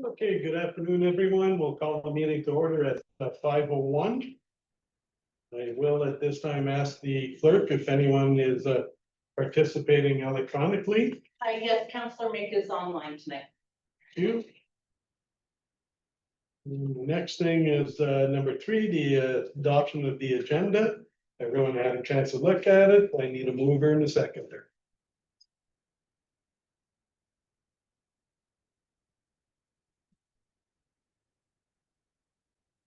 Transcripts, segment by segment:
Okay, good afternoon, everyone. We'll call the meeting to order at 5:01. I will at this time ask the clerk if anyone is participating electronically. Yes, Councillor Mick is online tonight. Thank you. The next thing is number 3, the adoption of the agenda. Everyone had a chance to look at it. I need a mover and a seconder.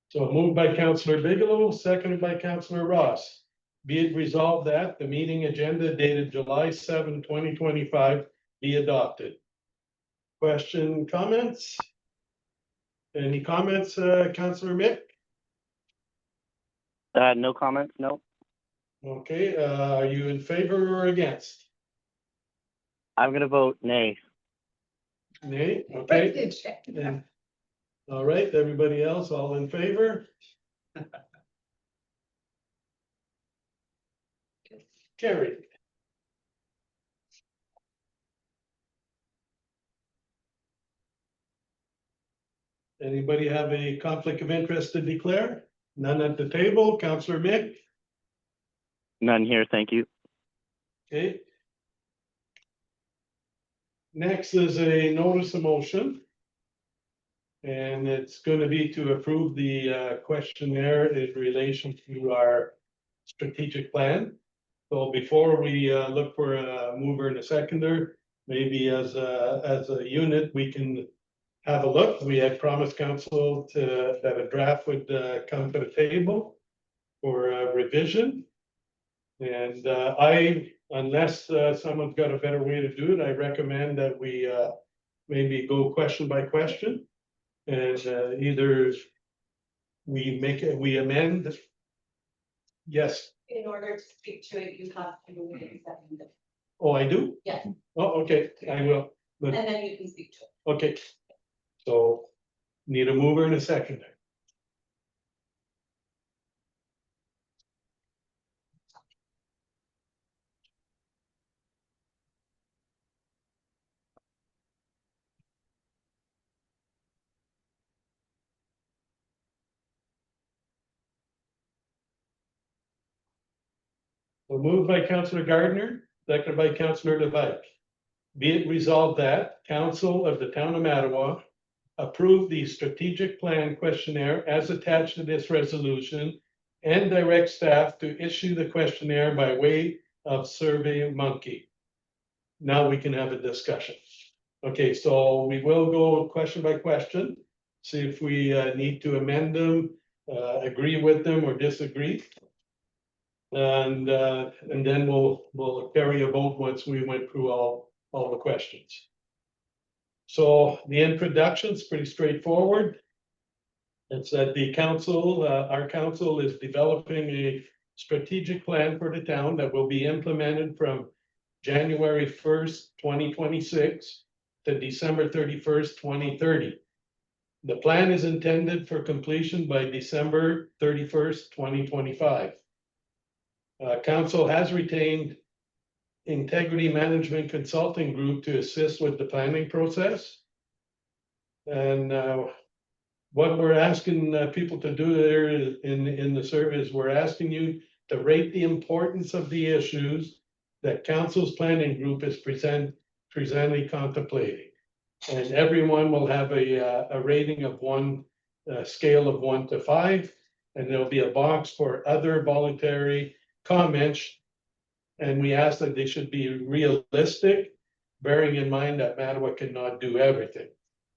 So moved by Councillor Bigelow, seconded by Councillor Ross. Be it resolved that the meeting agenda dated July 7, 2025 be adopted. Question, comments? Any comments, Councillor Mick? No comments, no. Okay, are you in favor or against? I'm gonna vote nay. Nay, okay. And- all right, everybody else, all in favor? Carried. Anybody have a conflict of interest to declare? None at the table. Councillor Mick? None here, thank you. Okay. Next is a notice of motion. And it's going to be to approve the questionnaire in relation to our strategic plan. So before we look for a mover and a seconder, maybe as a unit, we can have a look. We had promised council that a draft would come to the table for revision. And unless someone's got a better way to do it, I recommend that we maybe go question by question. And either we amend. Yes. In order to speak to it, you have to move it second. Oh, I do? Yes. Oh, okay, I will. But, And then you can speak to it. okay. So need a mover and a seconder. So moved by Councillor Gardner, seconded by Councillor Levesque. Be it resolved that Council of the Town of Mattawa approve the strategic plan questionnaire as attached to this resolution and direct staff to issue the questionnaire by way of Survey Monkey. Now we can have a discussion. Okay, so we will go question by question, see if we need to amend them, agree with them or disagree. And then we'll carry a vote once we went through all the questions. So the introduction's pretty straightforward. It's that the council, our council is developing a strategic plan for the town that will be implemented from January 1st, 2026 to December 31st, 2030. The plan is intended for completion by December 31st, 2025. Council has retained Integrity Management Consulting Group to assist with the planning process. And what we're asking people to do there is in the survey is we're asking you to rate the importance of the issues that council's planning group is presently contemplating. And everyone will have a rating of scale of 1 to 5, and there'll be a box for other voluntary comments. And we ask that they should be realistic, bearing in mind that Mattawa cannot do everything.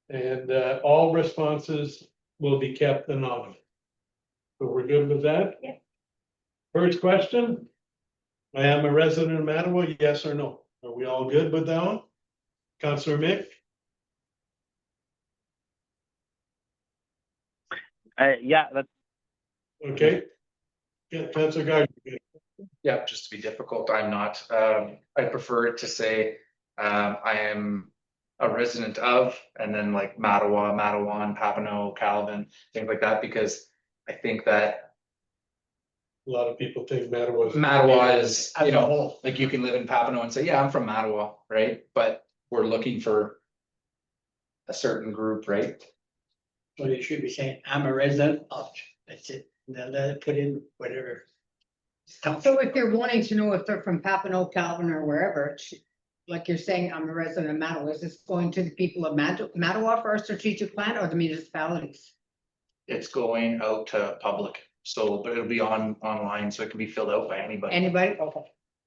And all responses will be kept anonymous. So we're good with that? Yeah. First question. I am a resident of Mattawa, yes or no? Are we all good with that one? Councillor Mick? Yeah, that's Okay. Yeah, Councillor Gardner. Yeah, just to be difficult, I'm not. I prefer to say I am a resident of, and then like Mattawa, Matawan, Papineau, Calvin, things like that, because I think that A lot of people think Mattawa is, you know, like you can live in Papineau and say, yeah, I'm from Mattawa, right? But we're looking for a certain group, right? So you should be saying, I'm a resident of, that's it, and then let it put in whatever. So if you're wanting to know if they're from Papineau, Calvin, or wherever, like you're saying, I'm a resident of Mattawa, is this going to the people of Mattawa for our strategic plan or the municipalities? It's going out to public, so, but it'll be online, so it can be filled out by anybody. Anybody? Okay.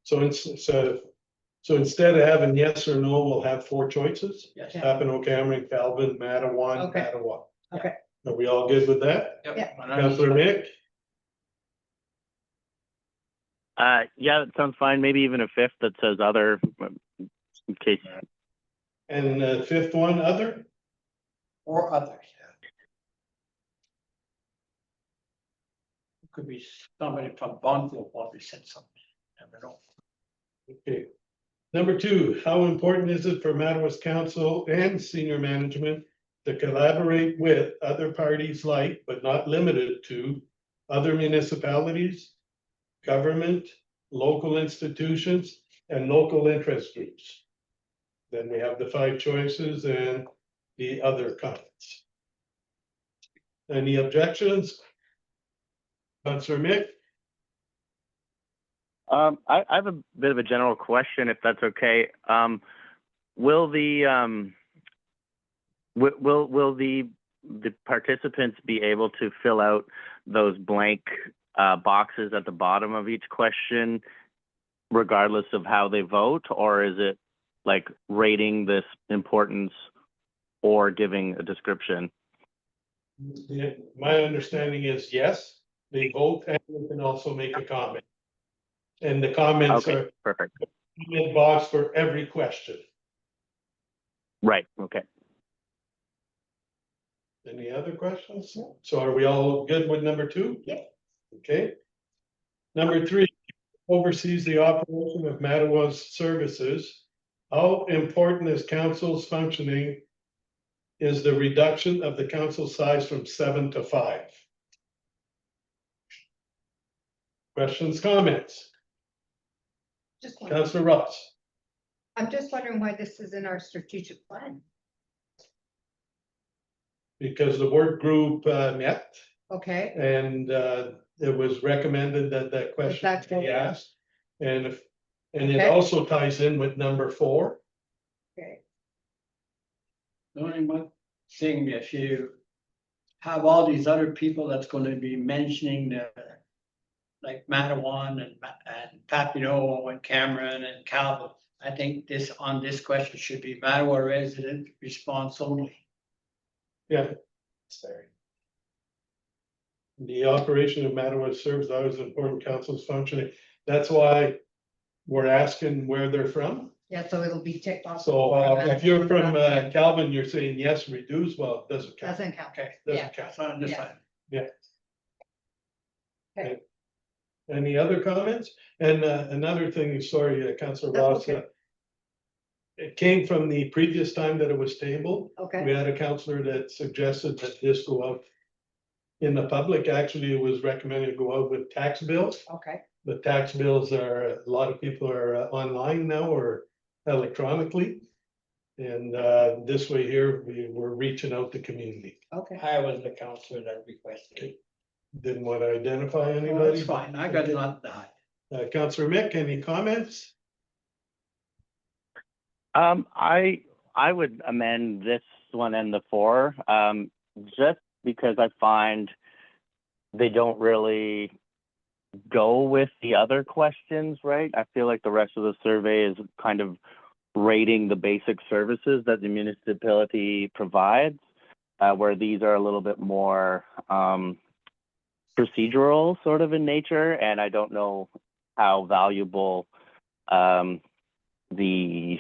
So instead of having yes or no, we'll have 4 choices. Yes. Papineau, Cameron, Calvin, Matawan, Okay. Mattawa. Okay. Are we all good with that? Yeah. Councillor Mick? Yeah, that sounds fine. Maybe even a fifth that says other, in case. And the 5th one, other? Or others, yeah. Could be somebody from Bonneville probably said something, never know. Okay. Number 2, how important is it for Mattawa's council and senior management to collaborate with other parties like, but not limited to, other municipalities, government, local institutions, and local interest groups? Then we have the 5 choices and the other comments. Any objections? Councillor Mick? I have a bit of a general question, if that's okay. Will the will the participants be able to fill out those blank boxes at the bottom of each question, regardless of how they vote, or is it like rating this importance or giving a description? Yeah, my understanding is yes, they vote and they can also make a comment. And the comments Okay, are perfect. in the box for every question. Right, okay. Any other questions? So are we all good with number 2? Yeah. Okay. Number 3, oversees the operation of Mattawa's services. How important is council's functioning is the reduction of the council size from 7 to 5? Questions, comments? Just wondering. Councillor Ross? I'm just wondering why this is in our strategic plan. Because the work group met Okay, and it was recommended that that question that's be what- asked. And it Okay. also ties in with number 4. okay. The only one thing, if you have all these other people that's gonna be mentioning the, like Matawan and Papineau and Cameron and Calvin, I think this question should be Mattawa resident response only. Yeah. Sorry. The operation of Mattawa serves those important councils functioning. That's why we're asking where they're from. Yeah, so it'll be ticked off. So if you're from Calvin, you're saying yes, reduce, well, it doesn't count. Doesn't count. Okay, Yeah. Doesn't count. so I understand. Any other comments? And another thing, sorry, Councillor That's Ross. okay. It came from the previous time that it was tabled. Okay, We had a councillor that suggested that this go out in the public. Actually, it was recommended to go out with tax bills. okay, The tax bills are, a lot of people are online now or electronically. And this way here, we're reaching out to community. okay. I was the counselor that requested it. Didn't want to identify Well, anybody. that's fine, I got not that. Councillor Mick, any comments? I would amend this one and the 4, just because I find they don't really go with the other questions, right? I feel like the rest of the survey is kind of rating the basic services that the municipality provides, where these are a little bit more procedural sort of in nature, and I don't know how valuable the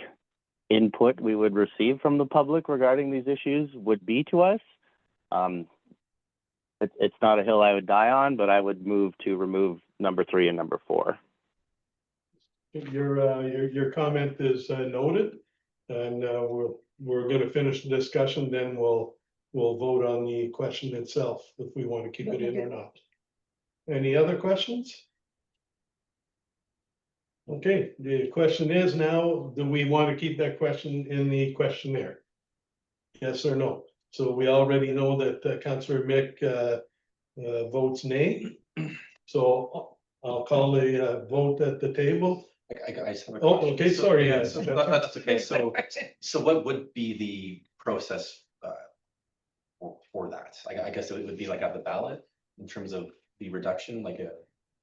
input we would receive from the public regarding these issues would be to us. It's not a hill I would die on, but I would move to remove number 3 and number 4. Your comment is noted, and we're gonna finish the discussion, then we'll vote on the question itself, if we want to keep it in or not. Any other questions? Okay, the question is now, do we want to keep that question in the questionnaire? yes or no? So we already know that Councillor Mick votes nay. So I'll call a vote at the table. I just have a Oh, question. okay, So- sorry, yeah, yes. so that's okay. So what would be the process for that? I guess it would be like at the ballot in terms of the reduction, like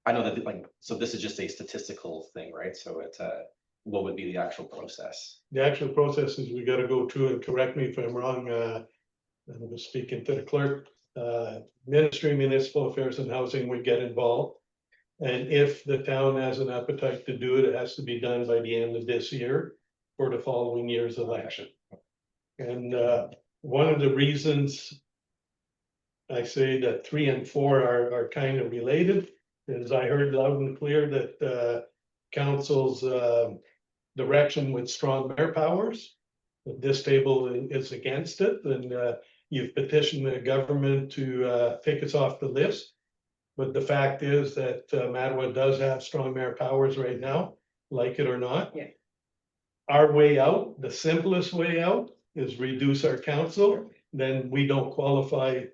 I know that like, so this is just a statistical thing, right? So it's what would be the actual process? The actual process is we gotta go through, and correct me if I'm wrong, I'm speaking to the clerk. Ministry of Municipal Affairs and Housing would get involved. And if the town has an appetite to do it, it has to be done by the end of this year for the following year's election. And one of the reasons I say that 3 and 4 are kind of related is I heard loud and clear that council's direction with strong mayor powers. This table is against it, and you've petitioned the government to take us off the list. But the fact is that Mattawa does have strong mayor powers right now, like it or not. Yeah. Our way out, the simplest way out, is reduce our council, then we don't qualify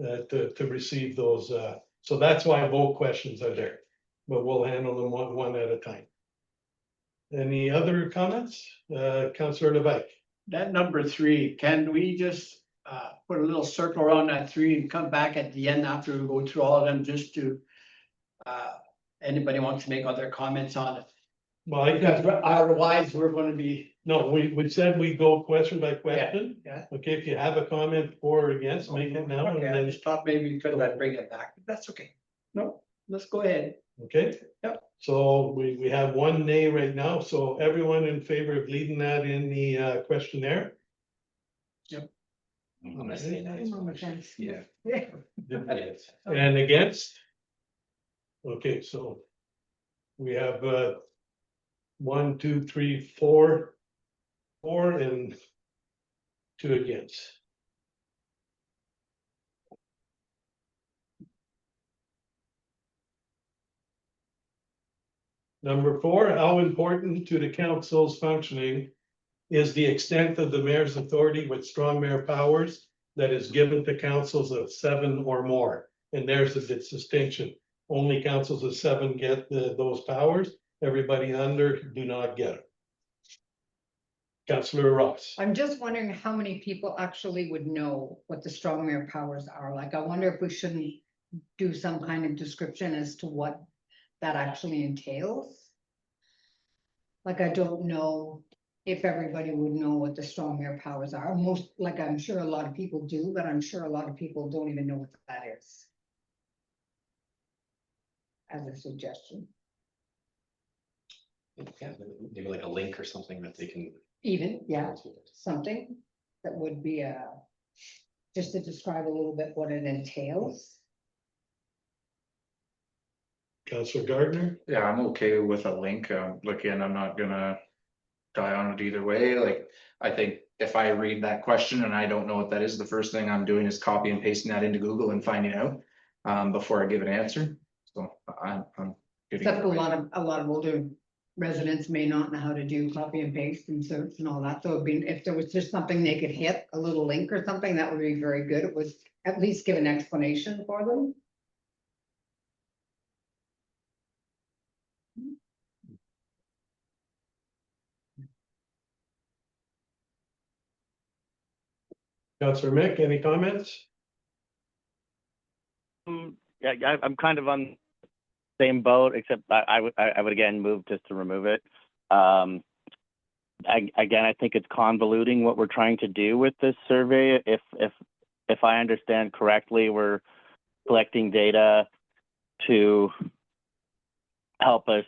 to receive those. So that's why both questions are there, but we'll handle them one at a time. Any other comments? Councillor Levesque? That number 3, can we just put a little circle around that 3 and come back at the end after we go through all of them, just to anybody wants to make other comments on it? Well, I Because got, otherwise, we're gonna be. no, we said we go question by question. Yeah. Okay, if you have a comment for or against, make it now and Okay, I then, just thought maybe because I'd bring it back, but that's okay. No, let's go ahead. okay? Yep. So we have 1 nay right now, so everyone in favor of leaving that in the questionnaire? I'm gonna say that. I'm on the fence. Yeah. Yeah. That is. And against? Okay, so we have 1, 2, 3, 4, 4 and 2 against. Number 4, how important to the council's functioning is the extent of the mayor's authority with strong mayor powers that is given to councils of 7 or more? And there's the distinction. Only councils of 7 get those powers. Everybody under do not get it. Councillor Ross. I'm just wondering how many people actually would know what the strong mayor powers are. Like, I wonder if we shouldn't do some kind of description as to what that actually entails. Like, I don't know if everybody would know what the strong mayor powers are. Most, like, I'm sure a lot of people do, but I'm sure a lot of people don't even know what that is. As a suggestion, Yeah, maybe like a link or something that they can. even, yeah, something that would be just to describe a little bit what it entails. Councillor Gardner. Yeah, I'm okay with a link. Again, I'm not gonna die on it either way. Like, I think if I read that question and I don't know what that is, the first thing I'm doing is copy and pasting that into Google and finding out before I give an answer. So I'm good Except either a way. lot of older residents may not know how to do copy and paste and search and all that. So it'd be, if there was just something they could hit, a little link or something, that would be very good. It was at least give an explanation for them. Councillor Mick, any comments? Yeah, I'm kind of on the same boat, except I would again move just to remove it. Again, I think it's convoluting what we're trying to do with this survey. If I understand correctly, we're collecting data to help us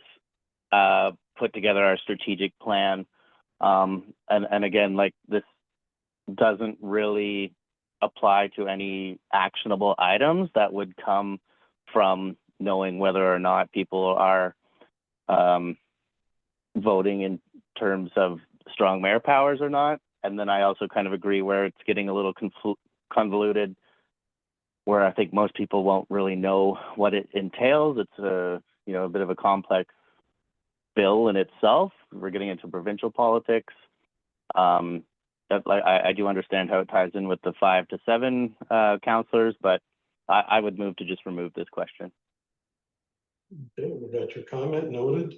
put together our strategic plan. And again, like, this doesn't really apply to any actionable items that would come from knowing whether or not people are voting in terms of strong mayor powers or not. And then I also kind of agree where it's getting a little convoluted, where I think most people won't really know what it entails. It's a bit of a complex bill in itself. We're getting into provincial politics. like, I do understand how it ties in with the 5 to 7 counselors, but I would move to just remove this question. Okay, we got your comment noted.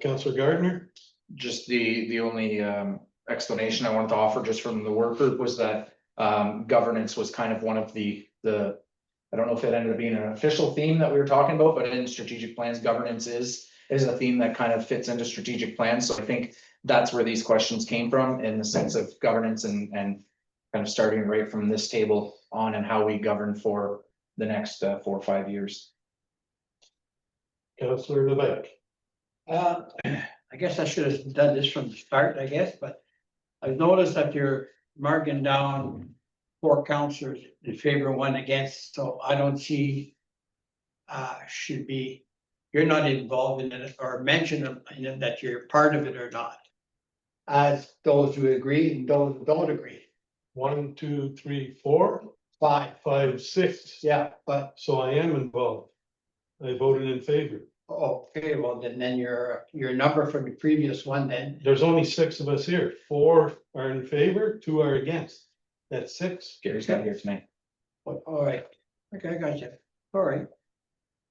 Councillor Gardner? Just the only explanation I wanted to offer just from the work group was that governance was kind of one of the. I don't know if it ended up being an official theme that we were talking about, but in strategic plans, governance is a theme that kind of fits into strategic plans. So I think that's where these questions came from, in the sense of governance and kind of starting right from this table on, and how we govern for the next 4 or 5 years. Councillor Levesque? I guess I should have done this from the start, I guess, but I've noticed that you're marking down 4 counselors in favor, 1 against, so I don't see. Should be, you're not involved in it or mention in it that you're part of it or not. As those who agree and those who don't agree. 1, 2, 3, 4, 5, 5, 6. yeah, but, So I am involved. I voted in favor. okay, well, then your number from the previous one then. There's only 6 of us here. 4 are in favor, 2 are against. That's 6. Gary's got here tonight. All right, okay, I got you. All right.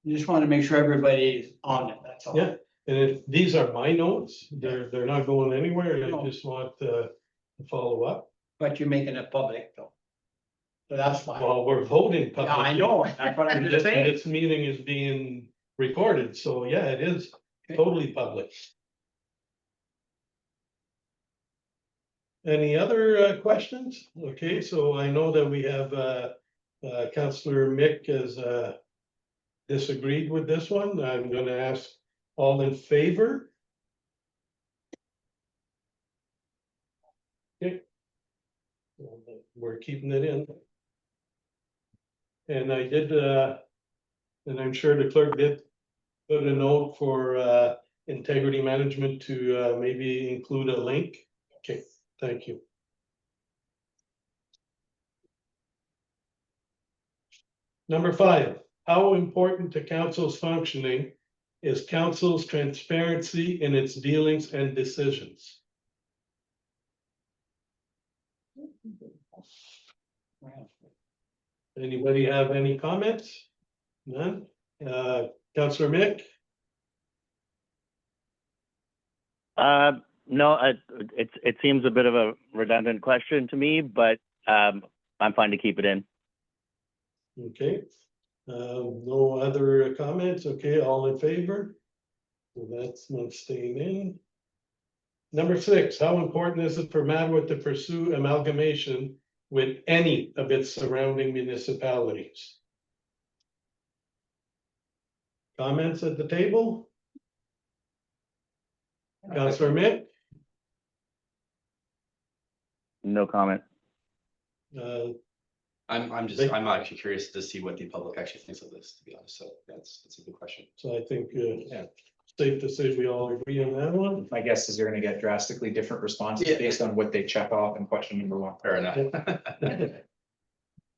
You just want to make sure everybody's on it, that's all. Yeah. And if these are my notes, they're not going anywhere. I No. just want to follow up. But you're making it public though. So that's fine. Well, we're voting Yeah, I publicly. know, that's what I'm And just saying. this meeting is being recorded, so yeah, it is totally public. Any other questions? Okay, so I know that we have Councillor Mick has disagreed with this one. I'm gonna ask all in favor. Okay. We're keeping it in. And I did, and I'm sure the clerk did put a note for integrity management to maybe include a link. Okay, thank you. Number 5, how important to council's functioning is council's transparency in its dealings and decisions? Anybody have any comments? None? Councillor Mick? No, it seems a bit of a redundant question to me, but I'm fine to keep it in. Okay, no other comments, okay, all in favor? So that's not staying in. Number 6, how important is it for Mattawa to pursue amalgamation with any of its surrounding municipalities? Comments at the table? Councillor Mick? No comment. I'm actually curious to see what the public actually thinks of this, to be honest, so that's a good question. So I think, yeah, safe to say we all agree on that one. My guess is you're gonna get drastically different responses based on what they check off in question number 1. Fair enough.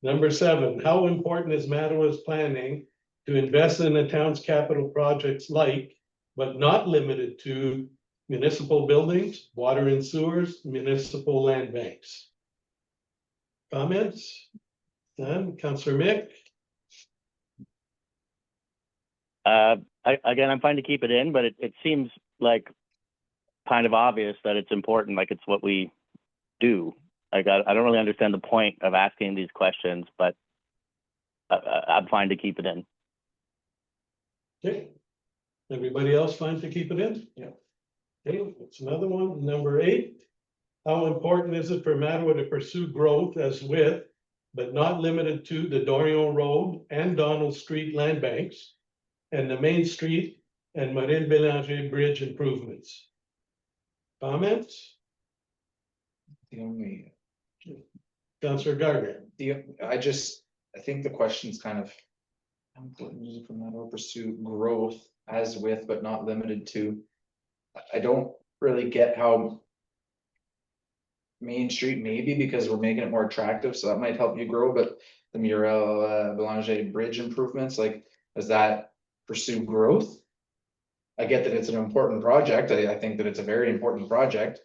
Number 7, how important is Mattawa's planning to invest in the town's capital projects like, but not limited to, municipal buildings, water and sewers, municipal land banks? Comments? None? Councillor Mick? Again, I'm fine to keep it in, but it seems like kind of obvious that it's important, like it's what we do. Like, I don't really understand the point of asking these questions, but I'm fine to keep it in. Okay. Everybody else fine to keep it in? Yeah. Okay, it's another one. Number 8. How important is it for Mattawa to pursue growth as with, but not limited to, the Dorion Road and Donald Street land banks and the Main Street and Marine Belanger Bridge improvements? Comments? The only, Councillor Gardner? I think the question's kind of. How important is it for Mattawa to pursue growth as with, but not limited to? I don't really get how. Main Street maybe because we're making it more attractive, so that might help you grow, but the Murel Belanger Bridge improvements, like, does that pursue growth? I get that it's an important project. I think that it's a very important project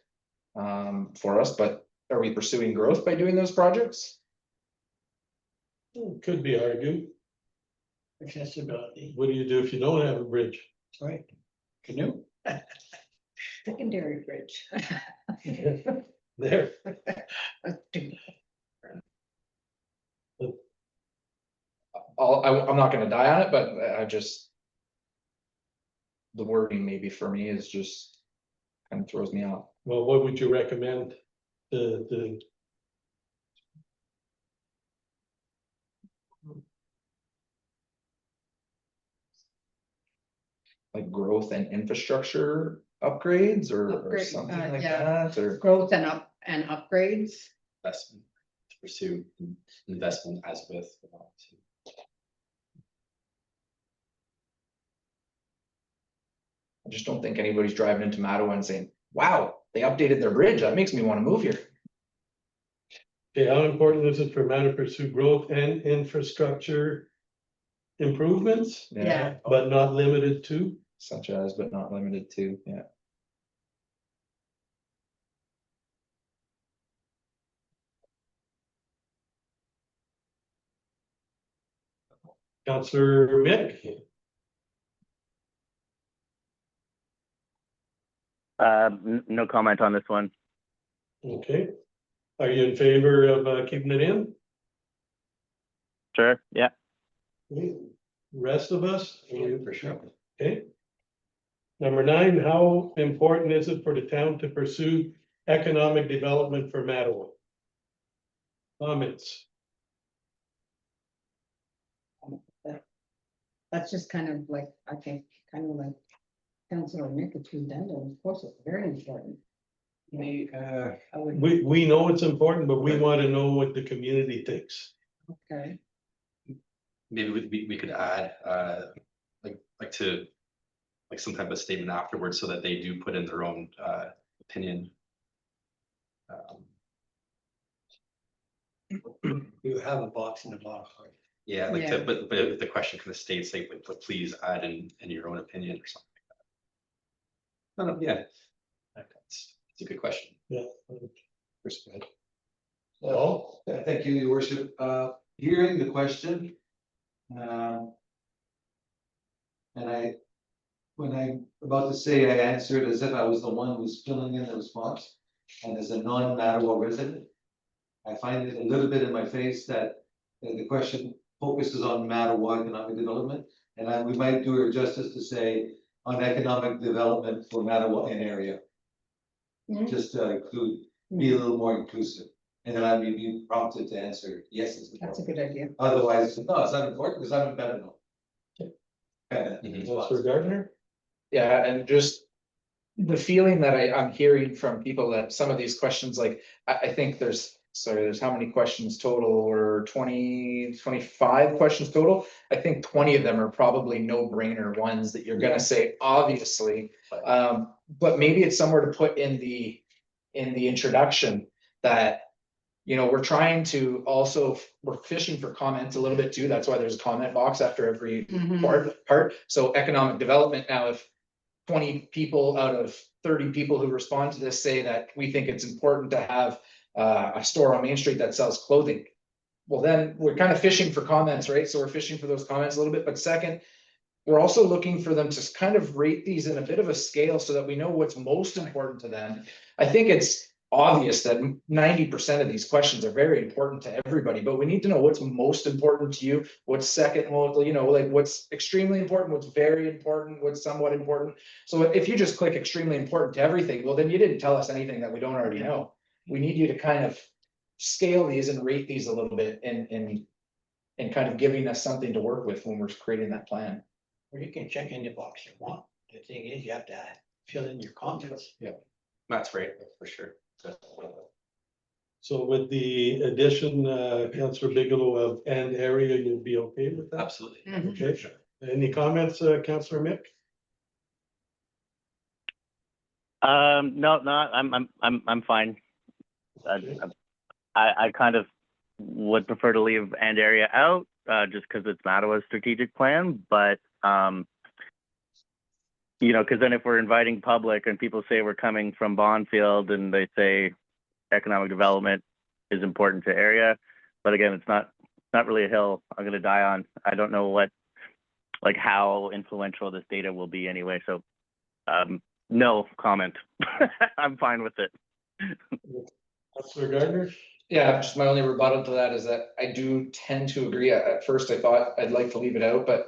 for us, but are we pursuing growth by doing those projects? Could be argued. Accessibility, What do you do if you don't have a bridge? right? Canoe. Secondary bridge. There, I'm not gonna die on it, but I just. The wording maybe for me is just kind of throws me off. well, what would you recommend? The, Like growth and infrastructure upgrades or Upgrade, something like yeah. that, or. Growth and upgrades. Investment, to pursue investment as with. I just don't think anybody's driving into Mattawa and saying, wow, they updated their bridge. That makes me want to move here. okay, how important is it for Mattawa to pursue growth and infrastructure improvements, Yeah. but not limited to? Such as, but not limited to, yeah. Counselor Mick? No comment on this one. Okay. Are you in favor of keeping it in? Sure, yeah. Okay. Rest of us? For sure. Okay. Number 9, how important is it for the town to pursue economic development for Mattawa? Comments? That's just kind of like, I think, kind of like Councilor Nick, it's redundant, of course, it's very important. I would, We know it's important, but we want to know what the community thinks. okay, Maybe we could add, like to, like some type of statement afterwards so that they do put in their own, opinion. You have a box in the box, right? Yeah, like Yeah. to, but if the question kind of states like, please add in your own opinion or something like that. No, yeah. That's a good question. Yeah. Chris, go ahead. Oh, Thank you, your worship. Hearing the question. And when I'm about to say I answered as if I was the one who's filling in the response, and as a non-Mattawa resident, I find it a little bit in my face that the question focuses on Mattawa economic development, and we might do her justice to say on economic development for Mattawa and area. Mhm. Just to include, be a little more inclusive, and then I'd be prompted to answer yes. It's that's a important. good idea. Otherwise, no, it's not important because I'm in better know. Counselor Gardner? Yeah, and just the feeling that I'm hearing from people that some of these questions, like, I think there's how many questions total, or 25 questions total? I think 20 of them are probably no-brainer ones that you're gonna say, obviously. But maybe it's somewhere to put in the introduction that, you know, we're trying to also, we're fishing for comments a little bit too. That's why there's a comment box after every Mhm. part. So economic development, now if 20 people out of 30 people who respond to this say that we think it's important to have a store on Main Street that sells clothing. Well, then we're kind of fishing for comments, right? So we're fishing for those comments a little bit, but second, we're also looking for them to kind of rate these in a bit of a scale so that we know what's most important to them. I think it's obvious that 90% of these questions are very important to everybody, but we need to know what's most important to you, what's second, well, you know, like what's extremely important, what's very important, what's somewhat important. So if you just click extremely important to everything, well, then you didn't tell us anything that we don't already know. We need you to kind of scale these and rate these a little bit and kind of giving us something to work with when we're creating that plan. Or you can check any box you want. The thing is, you have to fill in your comments. That's right, for sure. So with the addition, Councillor Bigelow of and area, you'd be okay with that? Absolutely. Mhm. Okay. Any comments, Councillor Mick? No, I'm fine. I kind of would prefer to leave and area out, just because it's Mattawa's strategic plan, but, you know, because then if we're inviting public and people say we're coming from Bonfield and they say, economic development is important to area. But again, it's not really a hill I'm gonna die on. I don't know how influential this data will be anyway, so no comment. I'm fine with it. Councillor Gardner? Yeah, just my only rebuttal to that is that I do tend to agree. At first, I thought I'd like to leave it out, but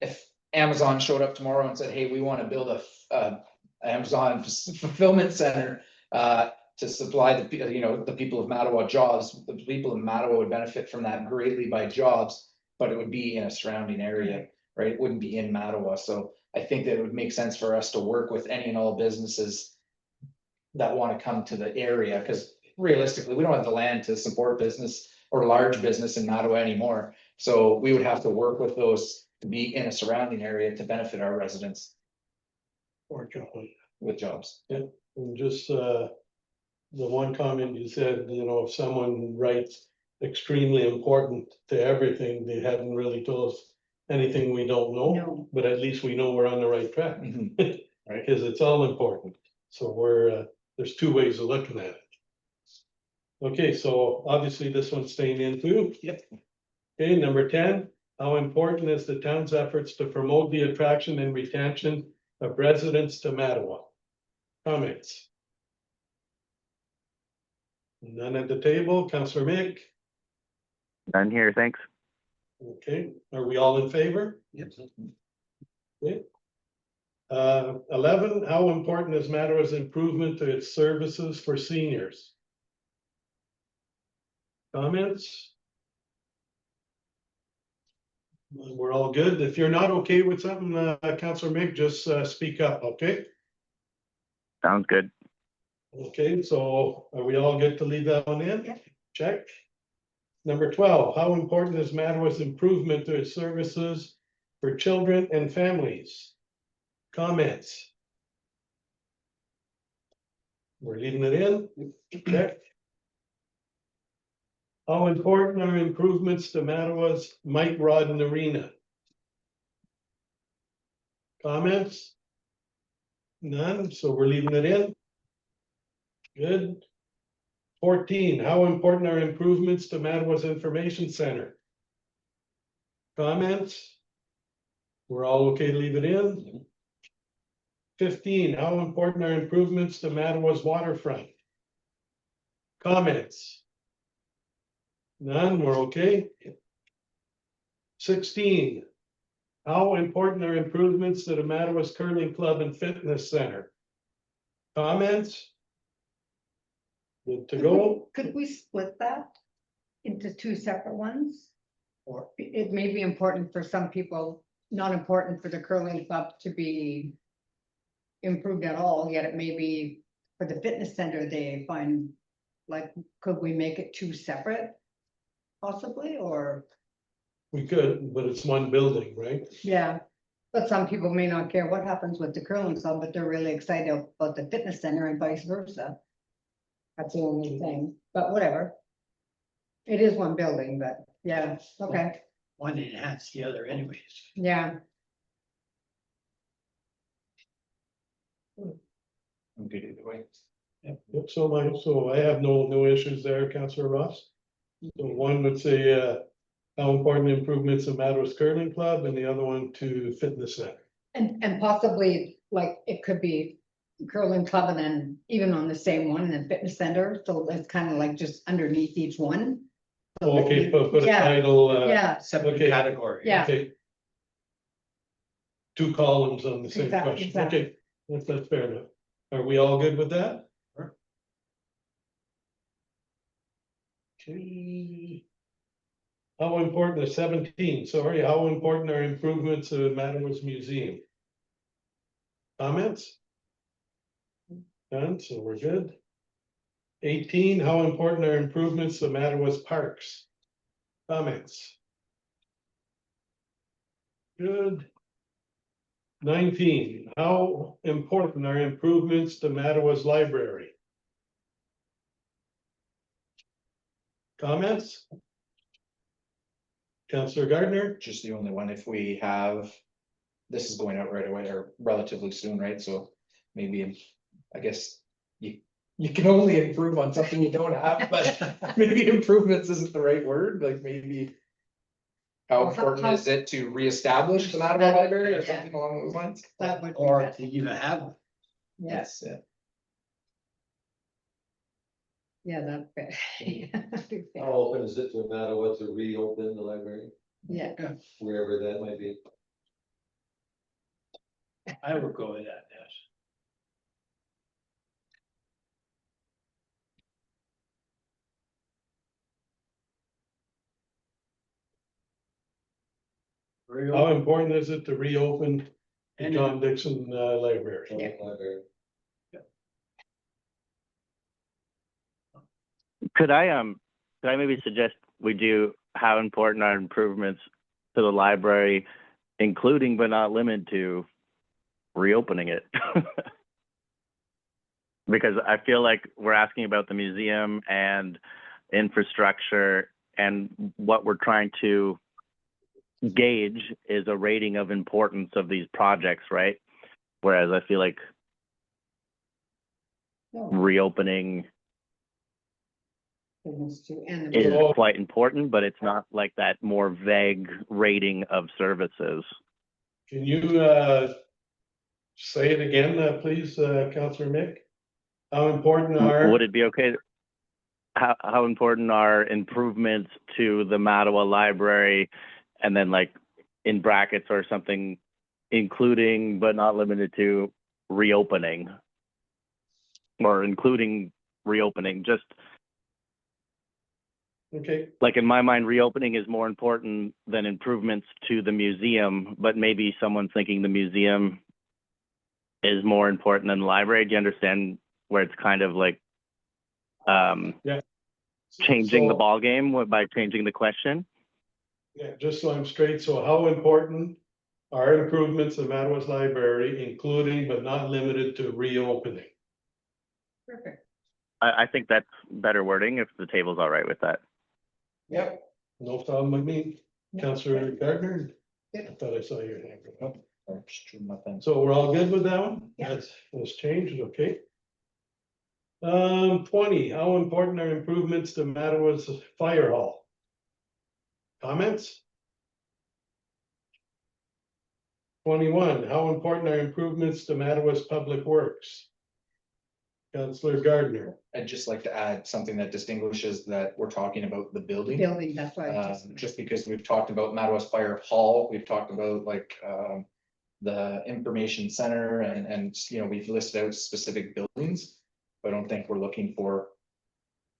if Amazon showed up tomorrow and said, hey, we want to build a Amazon fulfillment center to supply the people of Mattawa jobs, the people of Mattawa would benefit from that greatly by jobs, but it would be in a surrounding area, right? It wouldn't be in Mattawa. So I think that it would make sense for us to work with any and all businesses that want to come to the area, because realistically, we don't have the land to support business or large business in Mattawa anymore. So we would have to work with those to be in a surrounding area to benefit our residents Or John? with jobs. And just, the one comment you said, if someone writes extremely important to everything, they haven't really told us anything we don't know, No. but at least we know we're on the right track. Mhm. Right, because it's all important. So there's two ways of looking at it. Okay, so obviously this one's staying in too. Yep. Okay, number 10, how important is the town's efforts to promote the attraction and retention of residents to Mattawa? Comments? None at the table. Councillor Mick? None here, thanks. Okay, are we all in favor? Yep. Okay. 11, how important is Mattawa's improvement to its services for seniors? Comments? We're all good. If you're not okay with something, Councillor Mick, just speak up, okay? Sounds good. Okay, so are we all good to leave that one in? Yep. Check. Number 12, how important is Mattawa's improvement to its services for children and families? Comments? We're leaving it in. Check. How important are improvements to Mattawa's Mike Rodden Arena? Comments? None, so we're leaving it in. Good. 14, how important are improvements to Mattawa's Information Center? Comments? We're all okay to leave it in. 15, how important are improvements to Mattawa's waterfront? Comments? None, we're okay. 16, how important are improvements to the Mattawa's Curling Club and Fitness Center? Comments? Good to go? Could we split that into two separate ones? Or it may be important for some people, not important for the curling club to be improved at all, yet it may be for the fitness center, they find, like, could we make it two separate? Possibly, or, We could, but it's one building, right? yeah, but some people may not care what happens with the curling club, but they're really excited about the fitness center and vice versa. That's the only thing, but whatever. It is one building, but yeah, okay, One enhance the other anyways. yeah. I'm good either way. Yep, so I have no issues there, Councillor Ross. So one would say, how important improvements in Mattawa's Curling Club, and the other one to fitness center. And possibly, like, it could be curling club and then even on the same one in the fitness center, so it's kind of like just underneath each one. So that Okay, you- put a yeah, title. Yeah, Separate Okay. category. Yeah. Okay. Two columns on the same Exactly, question, exactly. okay, that's fair enough. Are we all good with that? Okay. How important is 17, sorry, how important are improvements to Mattawa's Museum? Comments? Done, so we're good. 18, how important are improvements to Mattawa's parks? Comments? Good. 19, how important are improvements to Mattawa's library? Comments? Councillor Gardner? Just the only one if we have, this is going out right away or relatively soon, right? So maybe, I guess, you can only improve on something you don't have, but maybe improvements isn't the right word, like maybe. How Well, important how- is it to reestablish the Mattawa Library or Yeah. something along those lines? That would be Or better. to even have, one. Yes, Yeah. yeah, that's fair. That'd be fair. How open is it to Mattawa to reopen the library, Yeah, wherever that might be? I would go with that, yes. How important is it to reopen the And- John Dixon Library? Library. Could I maybe suggest we do how important are improvements to the library, including but not limited to reopening it? Because I feel like we're asking about the museum and infrastructure, and what we're trying to gauge is a rating of importance of these projects, right? Whereas I feel like no, reopening goodness too, and the is Well- quite important, but it's not like that more vague rating of services. Can you say it again, please, Councillor Mick? How important are? Would it be okay? How important are improvements to the Mattawa Library, and then like in brackets or something, including but not limited to reopening, or including reopening? Just Okay, like in my mind, reopening is more important than improvements to the museum, but maybe someone's thinking the museum is more important than the library. Do you understand where it's kind of like changing the So- ball game by changing the question? Yeah, just so I'm straight, so how important are improvements in Mattawa's library, including but not limited to reopening? perfect. I think that's better wording if the table's all right with that. Yep. No problem with me. Councillor Gardner? I Good. thought I saw your hand. go up. Nothing. So we're all good with that one? Yeah. That's changed, okay. 20, how important are improvements to Mattawa's fire hall? Comments? 21, how important are improvements to Mattawa's public works? Councillor Gardner. I'd just like to add something that distinguishes that we're talking about the building. Building, that's why. I Just because we've talked about Mattawa's Fire Hall, we've talked about like, the information center and, you know, we've listed out specific buildings. But I don't think we're looking for,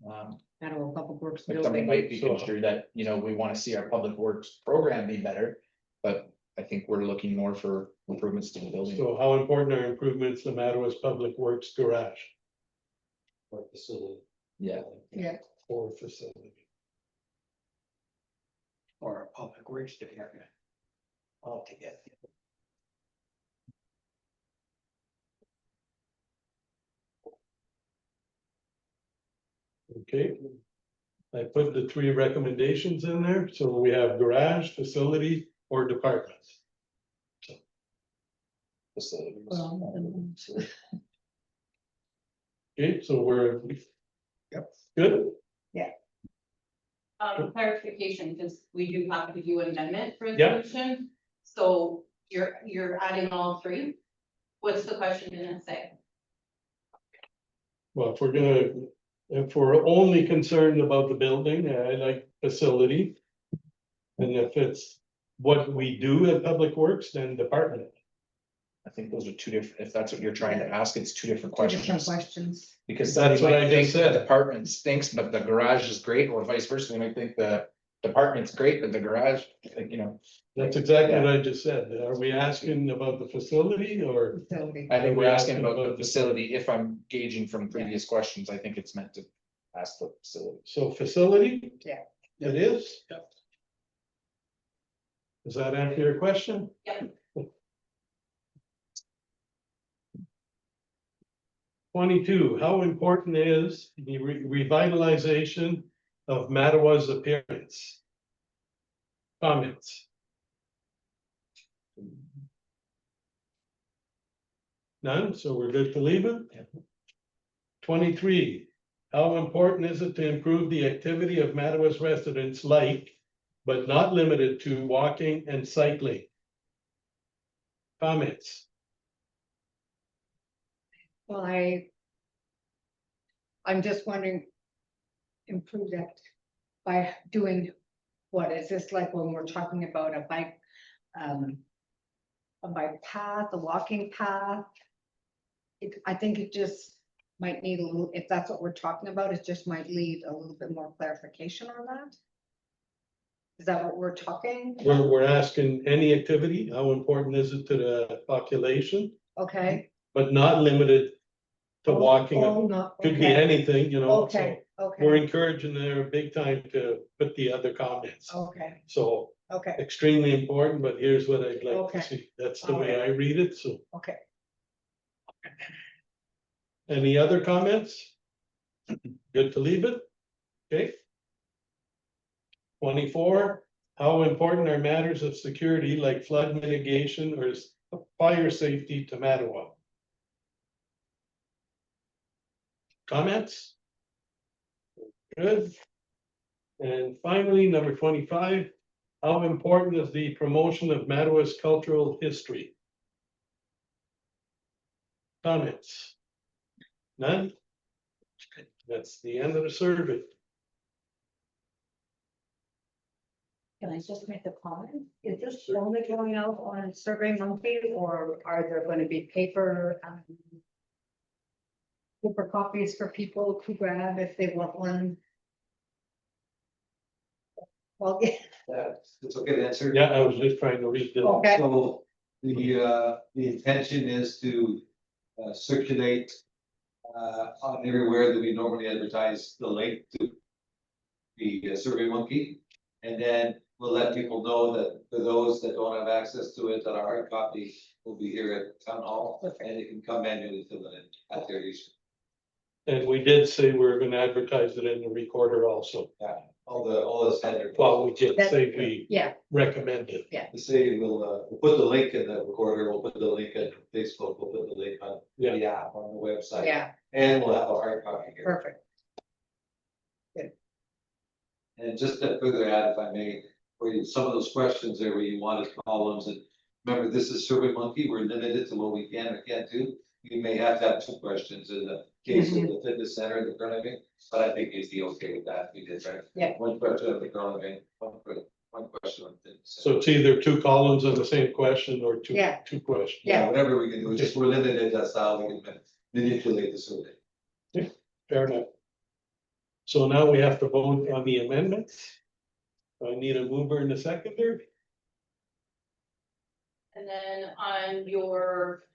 Mattawa Public Works like something building. might be So- construed that, you know, we want to see our public works program be better. But I think we're looking more for improvements to the building. So how important are improvements to Mattawa's public works garage Or facility. Yeah. Yeah, or facility? or a public works department. Altogether. Okay. I put the 3 recommendations in there, so we have garage, facility, or departments. Facilities. well, Okay, so we're. Yep. Good, Clarification, because we do have to do an amendment Yeah. resolution. So you're adding all 3? What's the question gonna say? well, if we're only concerned about the building, I like facility. And if it's what we do at Public Works, then department. I think those are 2 different, if that's what you're trying to ask, it's 2 different two different questions. questions. Because That's somebody what might I think just the said. department stinks, but the garage is great, or vice versa, they might think the department's great, but the garage, like, you know. That's exactly what I just said. Are we asking about the facility or? Facility. I think we're asking about About the the- facility, if I'm gauging from previous questions, I think it's meant to ask the facility. So facility? Yeah. It is? Yep. Does that answer your question? Yep. 22, how important is the revitalization of Mattawa's appearance? Comments? None, so we're good to leave it? 23, how important is it to improve the activity of Mattawa's residents like, but not limited to walking and cycling? Comments? Well, I'm just wondering, improve that by doing, what is this like when we're talking about a bike path, a walking path? I think it just might need a little, if that's what we're talking about, it just might need a little bit more clarification on that. Is that what we're talking? We're asking any activity, how important is it to the population, Okay. but not limited to walking. Oh, not, Could be okay, anything, you know, so okay, we're okay, encouraging there big time to put the other comments. okay, So okay, extremely important, but here's what I'd like to Okay. see. That's the way I read it, so. okay. Any other comments? Good to leave it? Okay. 24, how important are matters of security like flood mitigation or fire safety to Mattawa? Comments? Good. And finally, number 25, how important is the promotion of Mattawa's cultural history? Comments? None? That's the end of the survey. Can I just make a comment? Is this only going out on Survey Monkey, or are there going to be paper copies for people to grab if they want one? Well, It's okay to answer. Yeah, I was just trying to read this. okay, So the intention is to circulate on everywhere that we normally advertise the link to the Survey Monkey. And then we'll let people know that for those that don't have access to it, that our hard copy will be here at Town Hall. Perfect. And you can come manually fill it in at their use. And we did say we were gonna advertise it in the recorder also. Yeah, all the standard. Well, we did say we yeah, recommend it. To say we'll put the link in the recorder, we'll put the link in Facebook, we'll put the link on Yeah. the app, on the website. yeah, And we'll have a hard copy here. perfect. And just to further add, if I may, for you, some of those questions there where you wanted columns, and remember, this is Survey Monkey, we're limited to what we can or can't do. You may have to have 2 questions in the case of the fitness center in the Burnaby, but I think you'd be okay with that, we did, right? Yeah. 1 question on the Burnaby, one question on the fitness So center. it's either 2 columns on the same question or two Yeah. questions. Yeah. Whatever we can do, just we're limited, that's how we can manipulate the survey. Fair enough. So now we have to vote on the amendments. I need a mover and a seconder. And then on your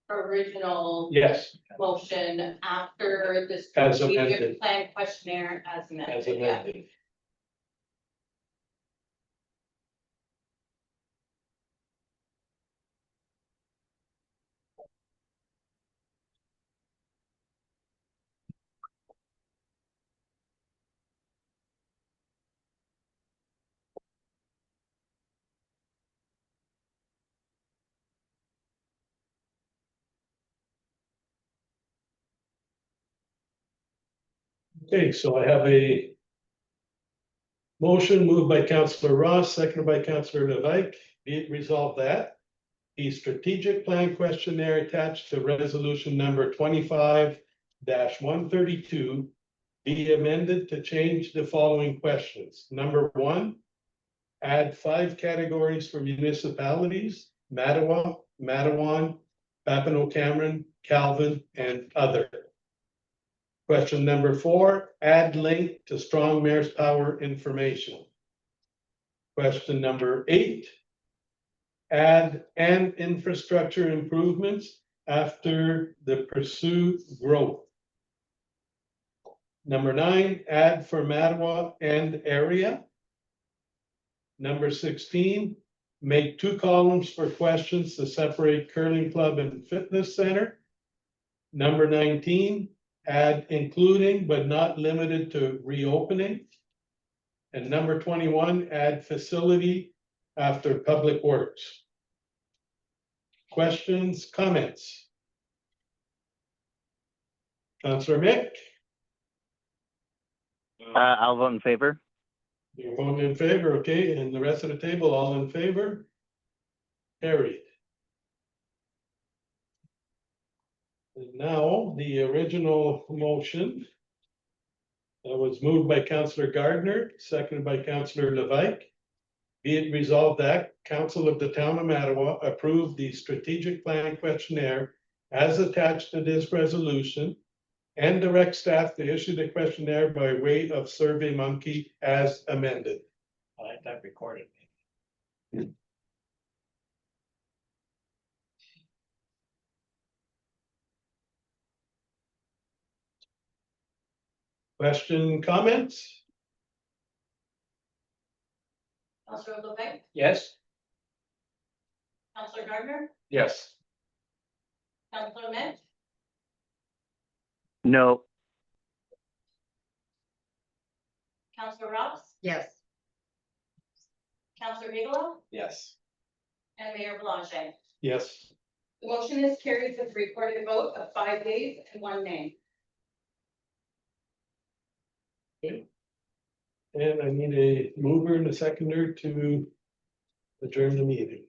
original Yes, motion after the As strategic amended. plan questionnaire as amended. as yeah. amended. Okay, so I have a motion moved by Councillor Ross, seconded by Councillor Levesque. Be it resolved that the strategic plan questionnaire attached to resolution number 25-132 be amended to change the following questions. Number 1, add 5 categories for municipalities: Mattawa, Matawan, Papineau Cameron, Calvin, and other. Question number 4, add link to Strong Mayor's Power information. Question number 8, add and infrastructure improvements after the pursue growth. Number 9, add for Mattawa and area. Number 16, make 2 columns for questions to separate curling club and fitness center. Number 19, add including but not limited to reopening. And number 21, add facility after public works. Questions, comments? Counselor Mick, I'll vote in favor. you're voting in favor, okay, and the rest of the table, all in favor? Carried. And now, the original motion. That was moved by Councillor Gardner, seconded by Councillor Levesque. Be it resolved that Council of the Town of Mattawa approve the strategic plan questionnaire as attached to this resolution and direct staff to issue the questionnaire by way of Survey Monkey as amended. I like that recorded. Question, comments? Counselor Levesque, Yes? Counselor Gardner, Yes. Counselor Mick, No. Counselor Ross, Yes. Counselor Bigelow, Yes. and Mayor Belanger. Yes. The motion is carried with a recorded vote of 5 yeas and 1 nay. And I need a mover and a seconder to adjourn the meeting.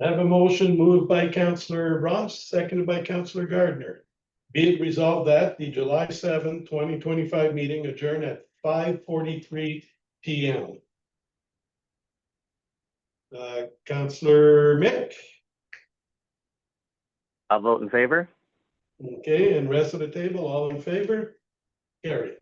I have a motion moved by Councillor Ross, seconded by Councillor Gardner. Be it resolved that the July 7, 2025 meeting adjourn at 5:43 PM. Councillor Mick, I'll vote in favor. okay, and rest of the table, all in favor? Carried.